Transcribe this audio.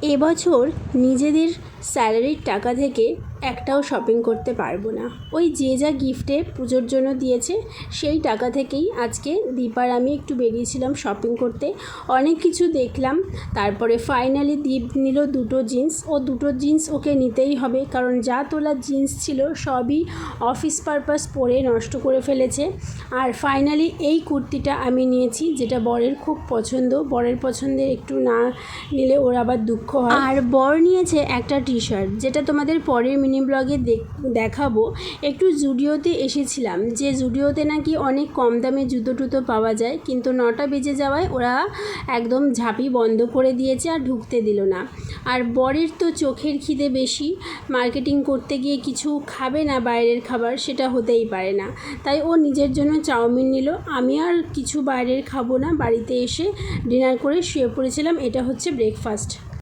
এবছর নিজেদের স্যালারির টাকা থেকে একটাও শপিং করতে পারবো না। ওই যে যা গিফটে পুজোর জন্য দিয়েছে সেই টাকা থেকেই আজকে দীপার আমি একটু বেরিয়েছিলাম শপিং করতে। অনেক কিছু দেখলাম, তারপরে ফাইনালি দীপ নিল দুটো জিন্স। ও দুটো জিন্স ওকে নিতেই হবে, কারণ যা তোলা জিন্স ছিল সবই অফিস পারপাস পরে নষ্ট করে ফেলেছে। আর ফাইনালি এই কুর্তিটা আমি নিয়েছি, যেটা বরের খুব পছন্দ। বরের পছন্দের একটু না নিলে ওর আবার দুঃখ হয়। আর বর নিয়েছে একটা টি শার্ট, যেটা তোমাদের পরের মিনি ব্লগে দেখাবো। একটু জুডিওতে এসেছিলাম, যে জুডিওতে নাকি অনেক কম দামে জুতো টুতো পাওয়া যায়, কিন্তু 9টা বেজে যাওয়ায় ওরা একদম ঝাঁপি বন্ধ করে দিয়েছে আর ঢুকতে দিল না। আর বরের তো চোখের খিদে বেশি, মার্কেটিং করতে গিয়ে কিছু খাবে না বাইরের খাবার, সেটা হতেই পারে না। তাই ও নিজের জন্য চাউমিন নিল। আমি আর কিছু বাইরের খাবো না, বাড়িতে এসে ডিনার করে শুয়ে পড়েছিলাম। এটা হচ্ছে ব্রেকফাস্ট।